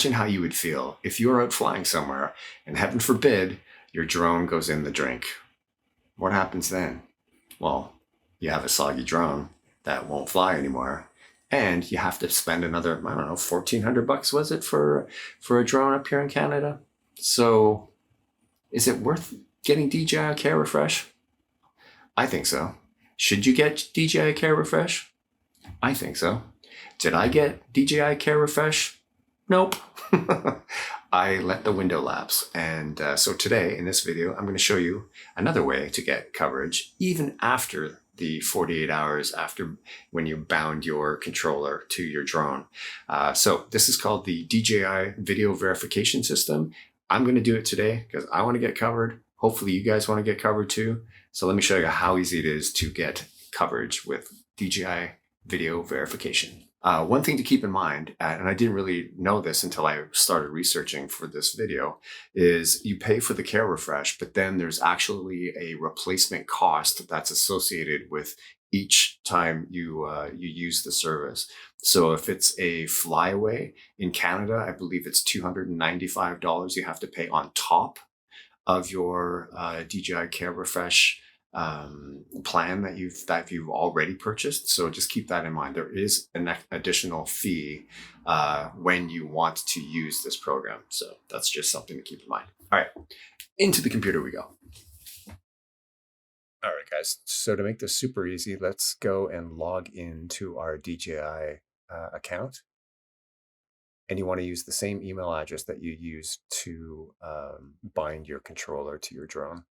imagine how you would feel if you were out flying somewhere and heaven forbid your drone goes in the drink. What happens then? Well, you have a soggy drone that won't fly anymore. And you have to spend another, I don't know, $1,400 was it for a drone up here in Canada? So is it worth getting DJI Care Refresh? I think so. Should you get DJI Care Refresh? I think so. Did I get DJI Care Refresh? Nope. I let the window lapse. And so today in this video, I'm going to show you another way to get coverage even after the 48 hours after when you bound your controller to your drone. So this is called the DJI Video Verification System. I'm going to do it today because I want to get covered. Hopefully you guys want to get covered too. So let me show you how easy it is to get coverage with DJI Video Verification. One thing to keep in mind, and I didn't really know this until I started researching for this video, is you pay for the Care Refresh, but then there's actually a replacement cost that's associated with each time you use the service. So if it's a flyaway in Canada, I believe it's $295 you have to pay on top of your DJI Care Refresh plan that you've already purchased. So just keep that in mind. There is an additional fee when you want to use this program. So that's just something to keep in mind. All right, into the computer we go. All right, guys. So to make this super easy, let's go and log into our DJI account. And you want to use the same email address that you used to bind your controller to your drone.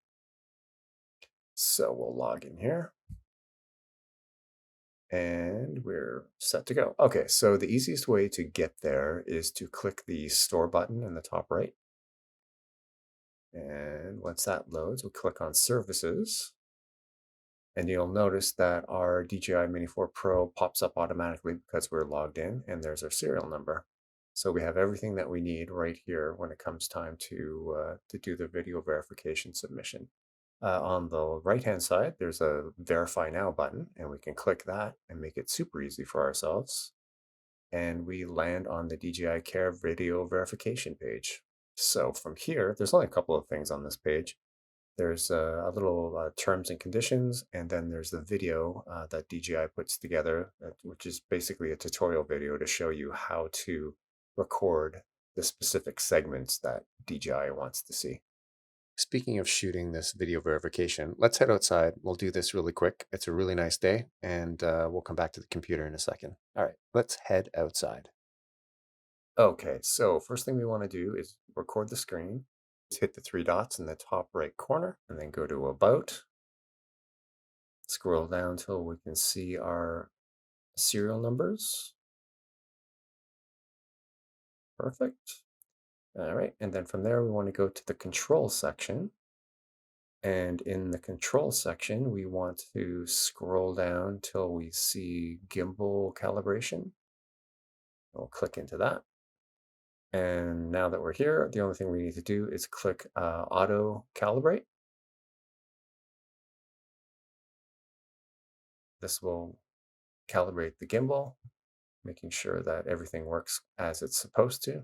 So we'll log in here and we're set to go. Okay, so the easiest way to get there is to click the store button in the top right. And once that loads, we'll click on services. And you'll notice that our DJI Mini 4 Pro pops up automatically because we're logged in, and there's our serial number. So we have everything that we need right here when it comes time to do the video verification submission. On the right-hand side, there's a Verify Now button, and we can click that and make it super easy for ourselves. And we land on the DJI Care Video Verification page. So from here, there's only a couple of things on this page. There's a little terms and conditions, and then there's the video that DJI puts together, which is basically a tutorial video to show you how to record the specific segments that DJI wants to see. Speaking of shooting this video verification, let's head outside. We'll do this really quick. It's a really nice day, and we'll come back to the computer in a second. All right, let's head outside. Okay, so first thing we want to do is record the screen. Just hit the three dots in the top right corner, and then go to About. Scroll down till we can see our serial numbers. Perfect. All right, and then from there, we want to go to the control section. And in the control section, we want to scroll down till we see gimbal calibration. We'll click into that. And now that we're here, the only thing we need to do is click Auto Calibrate. This will calibrate the gimbal, making sure that everything works as it's supposed to.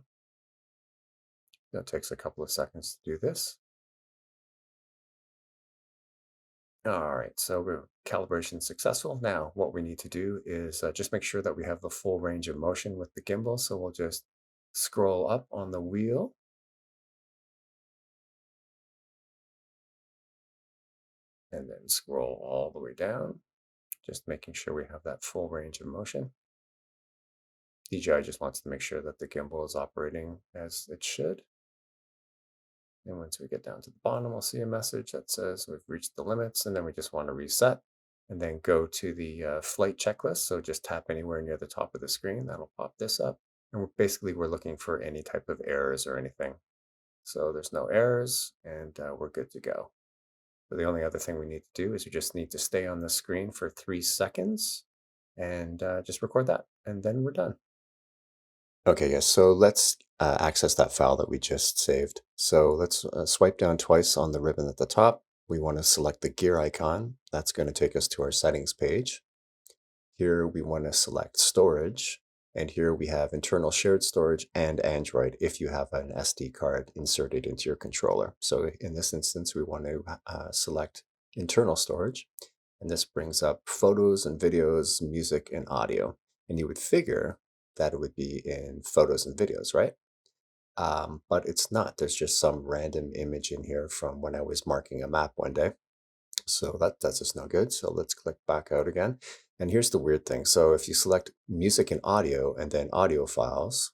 That takes a couple of seconds to do this. All right, so we're calibration successful. Now what we need to do is just make sure that we have the full range of motion with the gimbal. So we'll just scroll up on the wheel. And then scroll all the way down, just making sure we have that full range of motion. DJI just wants to make sure that the gimbal is operating as it should. And once we get down to the bottom, we'll see a message that says we've reached the limits, and then we just want to reset and then go to the flight checklist. So just tap anywhere near the top of the screen, that'll pop this up. And we're looking for any type of errors or anything. So there's no errors, and we're good to go. So the only other thing we need to do is we just need to stay on the screen for 3 seconds and just record that, and then we're done. Okay, yes, so let's access that file that we just saved. So let's swipe down twice on the ribbon at the top. We want to select the gear icon. That's going to take us to our settings page. Here we want to select storage, And here we have internal shared storage and Android if you have an SD card inserted into your controller. So in this instance, we want to select internal storage. And this brings up photos and videos, music and audio. And you would figure that it would be in photos and videos, right? But it's not. There's just some random image in here from when I was marking a map one day. So that's just no good. So let's click back out again. And here's the weird thing. So if you select music and audio and then audio files,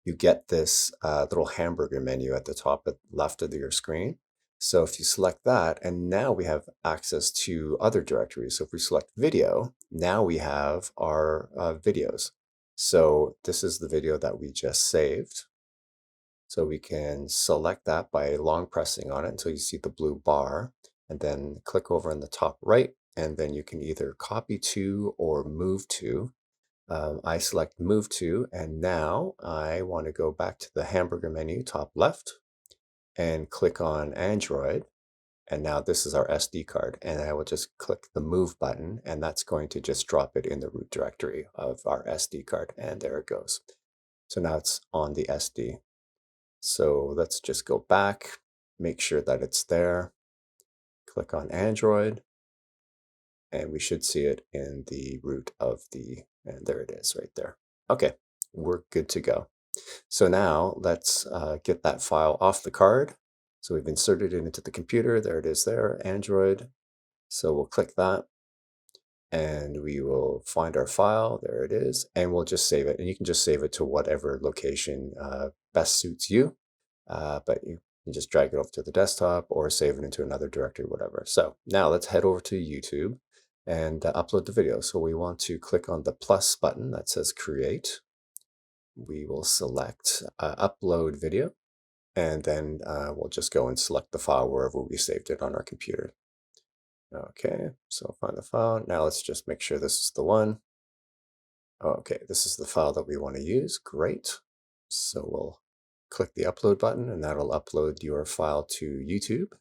you get this little hamburger menu at the top left of your screen. So if you select that, and now we have access to other directories. So if we select video, now we have our videos. So this is the video that we just saved. So we can select that by long pressing on it until you see the blue bar, and then click over in the top right, and then you can either copy to or move to. I select move to, and now I want to go back to the hamburger menu, top left, and click on Android. And now this is our SD card, and I will just click the move button, and that's going to just drop it in the root directory of our SD card, and there it goes. So now it's on the SD. So let's just go back, make sure that it's there, click on Android, and we should see it in the root of and there it is right there. Okay, we're good to go. So now let's get that file off the card. So we've inserted it into the computer. There it is there, Android. So we'll click that and we will find our file. There it is. And we'll just save it. And you can just save it to whatever location best suits you. But you can just drag it over to the desktop or save it into another directory, whatever. So now let's head over to YouTube and upload the video. So we want to click on the plus button that says create. We will select upload video, and then we'll just go and select the file wherever we saved it on our computer. Okay, so find the file. Now let's just make sure this is the one. Okay, this is the file that we want to use. Great. So we'll click the upload button, and that'll upload your file to YouTube.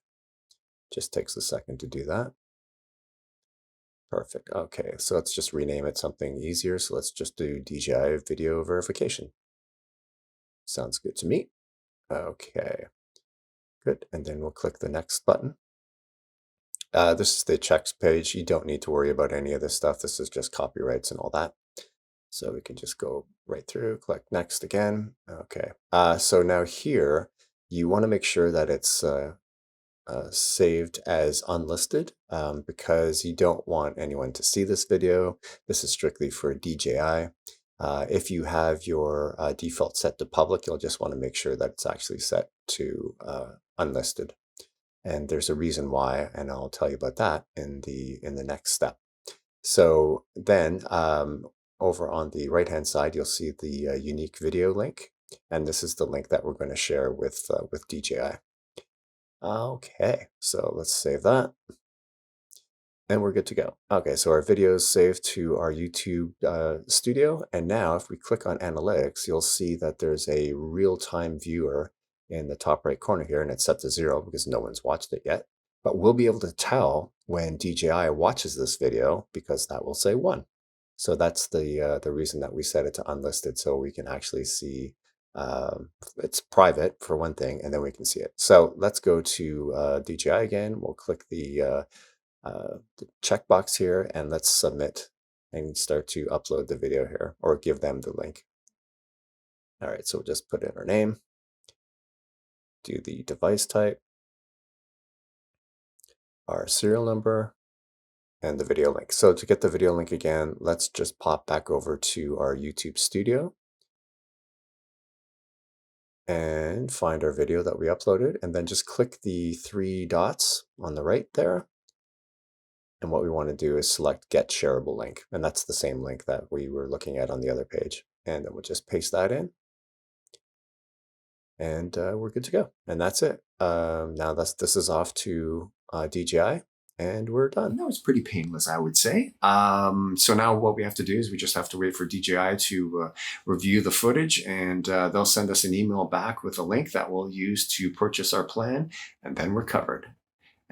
Just takes a second to do that. Perfect. Okay, so let's just rename it something easier. So let's just do DJI video verification. Sounds good to me. Okay, good. And then we'll click the next button. This is the checks page. You don't need to worry about any of this stuff. This is just copyrights and all that. So we can just go right through, click next again. Okay. So now here, you want to make sure that it's saved as unlisted because you don't want anyone to see this video. This is strictly for DJI. If you have your default set to public, you'll just want to make sure that it's actually set to unlisted. And there's a reason why, and I'll tell you about that in the next step. So then over on the right hand side, you'll see the unique video link, and this is the link that we're going to share with DJI. Okay, so let's save that. And we're good to go. Okay, so our video is saved to our YouTube studio. And now if we click on analytics, you'll see that there's a real-time viewer in the top right corner here, and it's set to 0 because no one's watched it yet. But we'll be able to tell when DJI watches this video because that will say 1. So that's the reason that we set it to unlisted, so we can actually see it's private for one thing, and then we can see it. So let's go to DJI again. We'll click the checkbox here, and let's submit and start to upload the video here, or give them the link. All right, so we'll just put in our name, do the device type, our serial number, and the video link. So to get the video link again, let's just pop back over to our YouTube studio and find our video that we uploaded, and then just click the 3 dots on the right there. And what we want to do is select Get Shareable Link, and that's the same link that we were looking at on the other page. And then we'll just paste that in, and we're good to go. And that's it. Now this is off to DJI, and we're done. And that was pretty painless, I would say. So now what we have to do is we just have to wait for DJI to review the footage, and they'll send us an email back with a link that we'll use to purchase our plan, and then we're covered.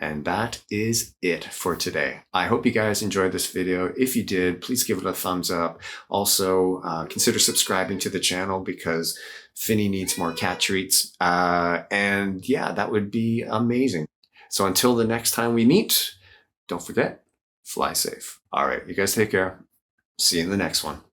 And that is it for today. I hope you guys enjoyed this video. If you did, please give it a thumbs up. Also, consider subscribing to the channel because Finny needs more cat treats. And yeah, that would be amazing. So until the next time we meet, don't forget, fly safe. All right, you guys take care. See you in the next one.